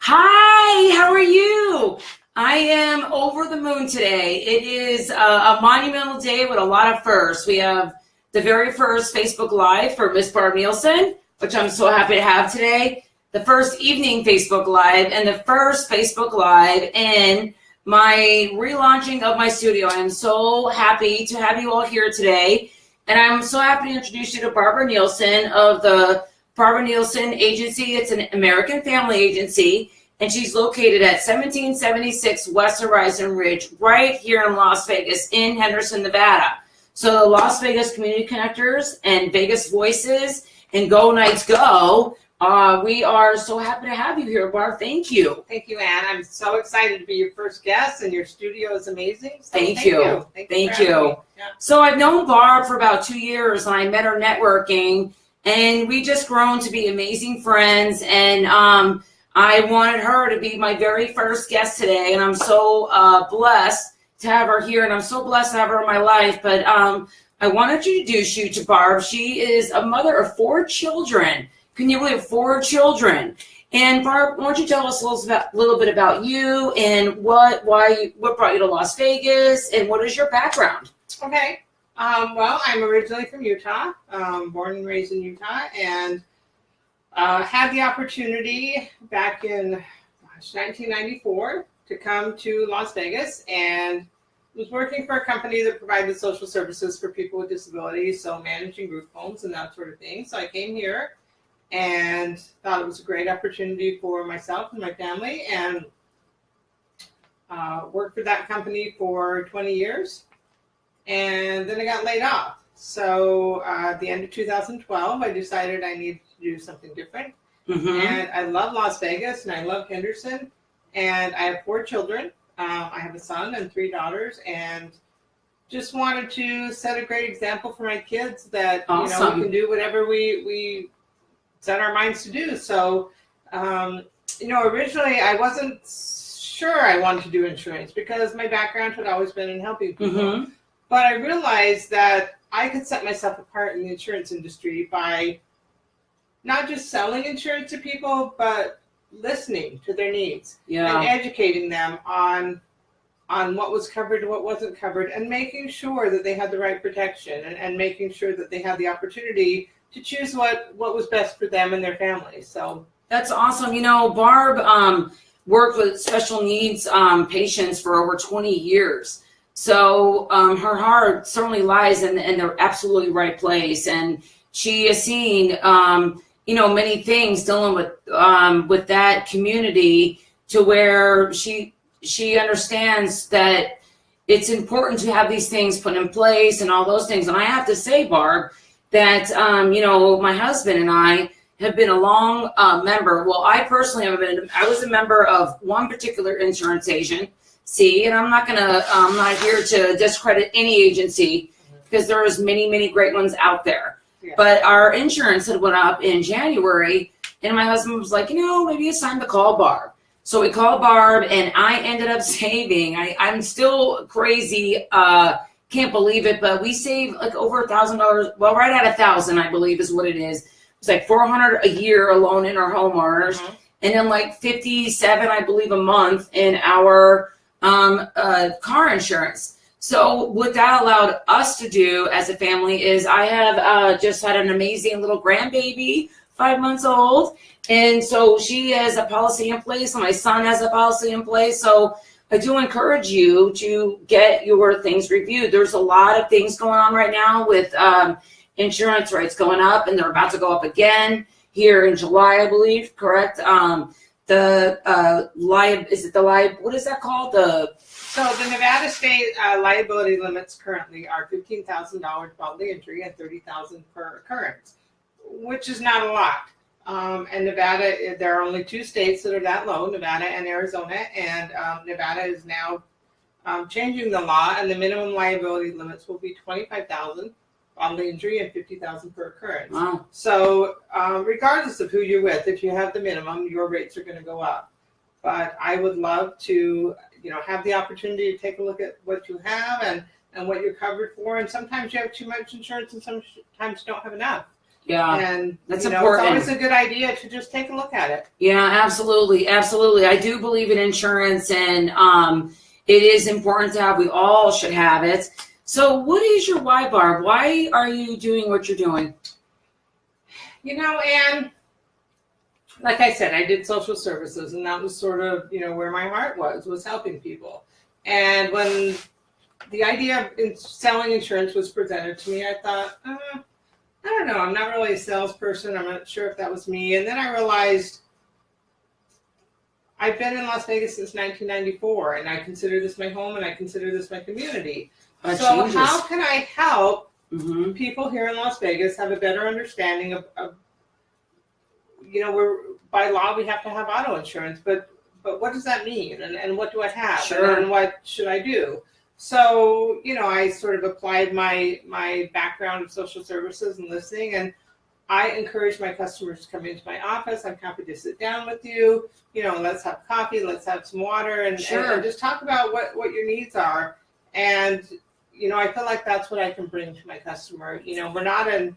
Hi, how are you? I am over the moon today. It is a monumental day with a lot of firsts. We have the very first Facebook Live for Miss Barb Nielson, which I'm so happy to have today. The first evening Facebook Live and the first Facebook Live in my relaunching of my studio. I am so happy to have you all here today. And I'm so happy to introduce you to Barbara Nielson of the Barbara Nielson Agency. It's an American family agency, and she's located at 1776 West Horizon Ridge, right here in Las Vegas, in Henderson, Nevada. So the Las Vegas Community Connectors and Vegas Voices and Go Knights Go, we are so happy to have you here, Barb. Thank you. Thank you, Ann. I'm so excited to be your first guest, and your studio is amazing. So thank you. Thank you. Yeah. So I've known Barb for about 2 years, and I met her networking, and we just grown to be amazing friends. And I wanted her to be my very first guest today, and I'm so blessed to have her here, and I'm so blessed to have her in my life. But I wanted to introduce you to Barb. She is a mother of 4 children. Can you believe 4 children? And Barb, why don't you tell us a little bit about you and what brought you to Las Vegas, and what is your background? Okay. Well, I'm originally from Utah, born and raised in Utah, and had the opportunity back in 1994 to come to Las Vegas, and was working for a company that provided social services for people with disabilities, so managing group homes and that sort of thing. So I came here and thought it was a great opportunity for myself and my family, and worked for that company for 20 years. And then I got laid off. So at the end of 2012, I decided I needed to do something different. Mm-hmm. And I love Las Vegas, and I love Henderson, and I have 4 children. I have a son and 3 daughters, and just wanted to set a great example for my kids that awesome. We can do whatever we set our minds to do. So, originally I wasn't sure I wanted to do insurance because my background had always been in helping people. Mm-hmm. But I realized that I could set myself apart in the insurance industry by not just selling insurance to people, but listening to their needs and educating them on what was covered and what wasn't covered, and making sure that they had the right protection, and making sure that they had the opportunity to choose what was best for them and their families. So that's awesome. Barb worked with special needs patients for over 20 years. So her heart certainly lies in the absolutely right place, and she has seen many things dealing with that community, to where she understands that it's important to have these things put in place and all those things. And I have to say, Barb, that my husband and I have been a long member. Well, I personally I was a member of one particular insurance agency, and I'm not here to discredit any agency, because there is many great ones out there. Yeah. But our insurance had went up in January, and my husband was like, maybe it's time to call Barb. So we called Barb, and I ended up saving. I'm still crazy. Can't believe it, but we saved like over $1,000. Well, right at $1,000, I believe is what it is. It's like $400 a year alone in our homeowners, mm-hmm. and then like $57, I believe, a month in our car insurance. So what that allowed us to do as a family is, I have just had an amazing little grandbaby, 5 months old, and so she has a policy in place, and my son has a policy in place. So I do encourage you to get your things reviewed. There's a lot of things going on right now with insurance rates going up, and they're about to go up again here in July, I believe. Correct? What is that called? So the Nevada state liability limits currently are $15,000 bodily injury and $30,000 per occurrence, which is not a lot. And Nevada, there are only 2 states that are that low, Nevada and Arizona, and Nevada is now changing the law, and the minimum liability limits will be $25,000 bodily injury and $50,000 per occurrence. Wow. So regardless of who you're with, if you have the minimum, your rates are going to go up. But I would love to, have the opportunity to take a look at what you have and what you're covered for. And sometimes you have too much insurance, and sometimes you don't have enough. Yeah, And that's it's important. always a good idea to just take a look at it. Yeah, absolutely. Absolutely. I do believe in insurance, and it is important to have. We all should have it. So what is your why, Barb? Why are you doing what you're doing? And like I said, I did social services, and that was sort of, where my heart was helping people. And when the idea of selling insurance was presented to me, I thought, I don't know, I'm not really a salesperson. I'm not sure if that was me. And then I realized I've been in Las Vegas since 1994, and I consider this my home, and I consider this my community. So how can I help people here in Las Vegas have a better understanding of we're, by law, we have to have auto insurance, but what does that mean? And what do I have? Sure. And what should I do? So, I sort of applied my background of social services and listening, and I encourage my customers to come into my office. I'm happy to sit down with you. Let's have coffee, let's have some water, and just talk about what your needs are. And, I feel like that's what I can bring to my customer. We're not an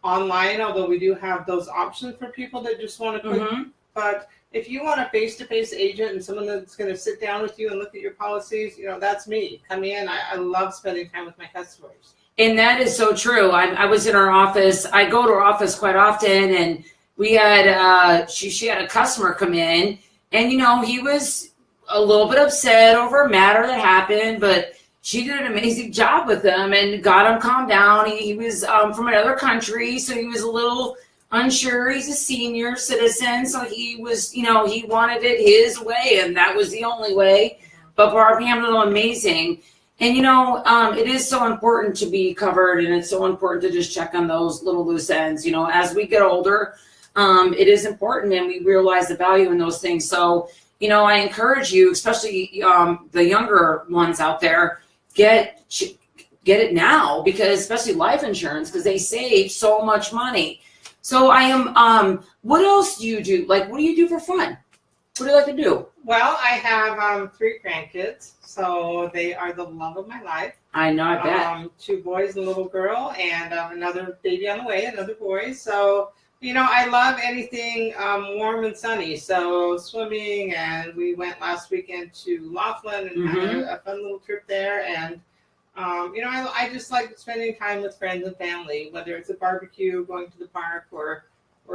online, although we do have those options for people that just want to quick. But if you want a face-to-face agent and someone that's going to sit down with you and look at your policies, that's me. Come in. I love spending time with my customers. And that is so true. I was in our office. I go to her office quite often, and we had she had a customer come in, and he was a little bit upset over a matter that happened, but she did an amazing job with him and got him calmed down. He was from another country, so he was a little unsure. He's a senior citizen, so he was, he wanted it his way, and that was the only way. But Barb handled him amazing. And, it is so important to be covered, and it's so important to just check on those little loose ends. As we get older, it is important, and we realize the value in those things. So, I encourage you, especially the younger ones out there, get it now, because especially life insurance, because they save so much money. So I am, what else do you do? Like, what do you do for fun? What do you like to do? Well, I have 3 grandkids, so they are the love of my life. I know, I bet. 2 boys and a little girl, and another baby on the way, another boy. So, I love anything warm and sunny. So swimming, and we went last weekend to Laughlin and had a fun little trip there. And, I just like spending time with friends and family, whether it's a barbecue, going to the park, or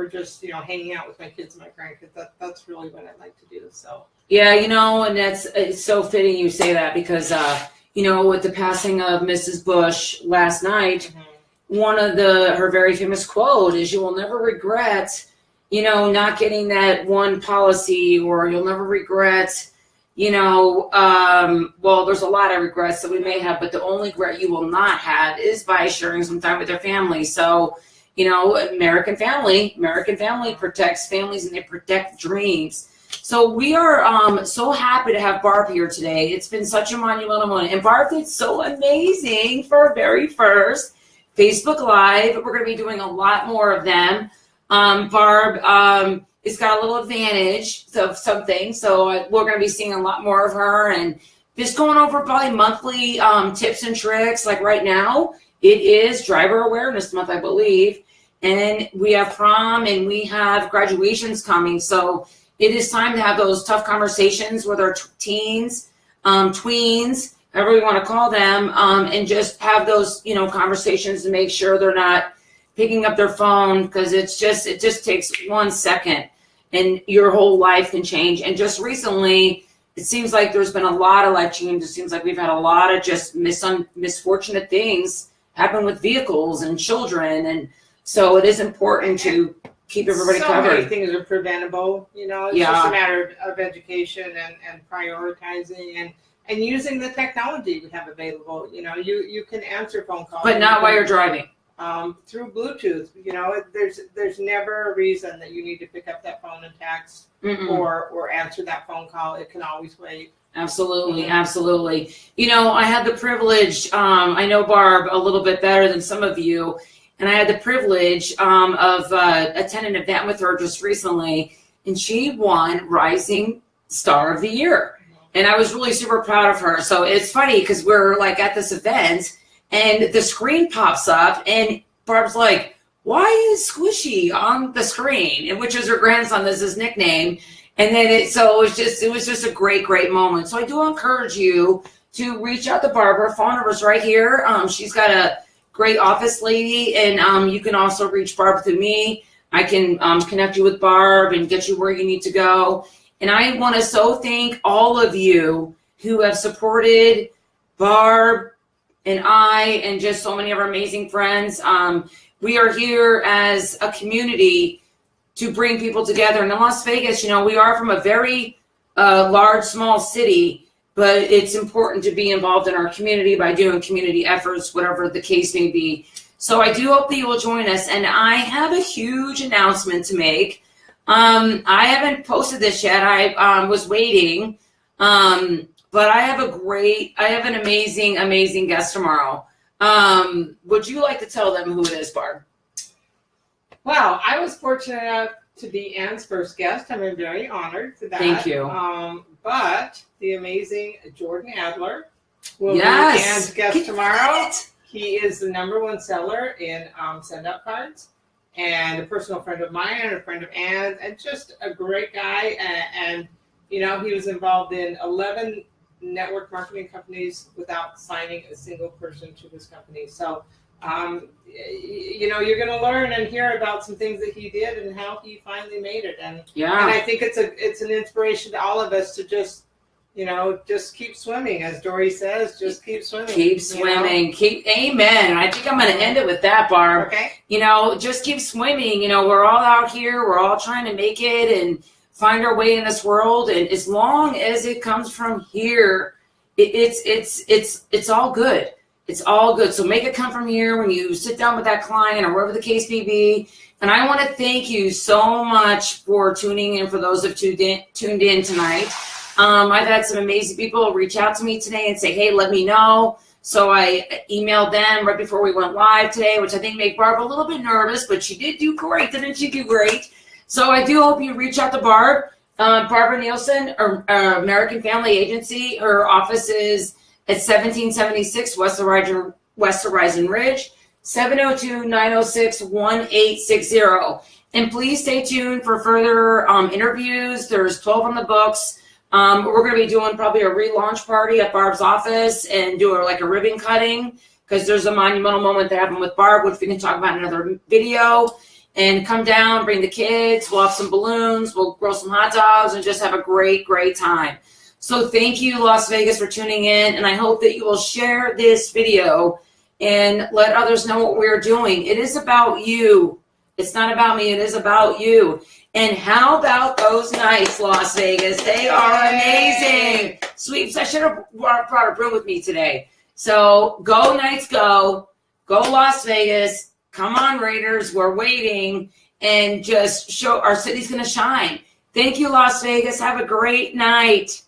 just, hanging out with my kids and my grandkids. That's really what I like to do. So. Yeah, and it's so fitting you say that, because, with the passing of Mrs. Bush last night, one of her very famous quote is, "You will never regret, not getting that one policy," or "You'll never regret, well, there's a lot of regrets that we may have, but the only regret you will not have is by sharing some time with your family." So, American family protects families, and they protect dreams. So we are so happy to have Barb here today. It's been such a monumental moment. And Barb did so amazing for our very first Facebook Live. We're going to be doing a lot more of them. Barb has got a little advantage of something, so we're going to be seeing a lot more of her, and just going over probably monthly tips and tricks. Like right now, it is Driver Awareness Month, I believe, and we have prom and we have graduations coming, so it is time to have those tough conversations with our teens, tweens, however we want to call them, and just have those, conversations to make sure they're not picking up their phone, because it just takes 1 second and your whole life can change. And just recently, it seems like there's been a lot of life change. It seems like we've had a lot of just misfortunate things happen with vehicles and children, and so it is important to keep everybody covered. So many things are preventable, it's just a matter of education and prioritizing and using the technology we have available. You can answer phone calls. But not while you're driving. Through Bluetooth, there's never a reason that you need to pick up that phone and text or answer that phone call. It can always wait. Absolutely, absolutely. I had the privilege, I know Barb a little bit better than some of you, and I had the privilege of attending an event with her just recently, and she won Rising Star of the Year. And I was really super proud of her. So it's funny, because we're like at this event, and the screen pops up, and Barb's like, why is Squishy on the screen? And which is her grandson, that's his nickname. And then it was just a great moment. So I do encourage you to reach out to Barbara. Phone number's right here. She's got a great office lady, and you can also reach Barb through me. I can connect you with Barb and get you where you need to go. And I want to so thank all of you who have supported Barb and I and just so many of our amazing friends. We are here as a community to bring people together. And in Las Vegas, you know, we are from a very large, small city, but it's important to be involved in our community by doing community efforts, whatever the case may be. So I do hope that you will join us. And I have a huge announcement to make. I haven't posted this yet. I was waiting. But I have an amazing guest tomorrow. Would you like to tell them who it is, Barb? Well, I was fortunate enough to be Ann's first guest. I'm very honored for that. Thank you. But the amazing Jordan Adler will be Ann's guest tomorrow. He is the #1 seller in send-up cards, and a personal friend of mine and a friend of Ann's, and just a great guy. And you know, he was involved in 11 network marketing companies without signing a single person to his company. So, you know, you're going to learn and hear about some things that he did and how he finally made it. And I think it's an inspiration to all of us to just, you know, just keep swimming, as Dory says. Just keep swimming. Keep swimming. Amen. And I think I'm going to end it with that, Barb. Okay. You know, just keep swimming. You know, we're all out here. We're all trying to make it and find our way in this world. And as long as it comes from here, it's all good. It's all good. So make it come from here when you sit down with that client or wherever the case may be. And I want to thank you so much for tuning in, for those who have tuned in tonight. I've had some amazing people reach out to me today and say, hey, let me know. So I emailed them right before we went live today, which I think made Barb a little bit nervous, but she did do great. Didn't she do great? So I do hope you reach out to Barb. Barbara Nielson, or American Family Agency. Her office is at 1776 West Horizon Ridge, 702-906-1860. And please stay tuned for further interviews. There's 12 on the books. We're going to be doing probably a relaunch party at Barb's office and do like a ribbon cutting, because there's a monumental moment that happened with Barb, which we can talk about in another video. And come down, bring the kids, we'll have some balloons, we'll grill some hot dogs, and just have a great time. So thank you, Las Vegas, for tuning in, and I hope that you will share this video and let others know what we're doing. It is about you. It's not about me, it is about you. And how about those Knights, Las Vegas? They are amazing. Sweeps, I should have brought a broom with me today. So go Knights, go. Go Las Vegas. Come on, Raiders, we're waiting, and just show our city's going to shine. Thank you, Las Vegas. Have a great night.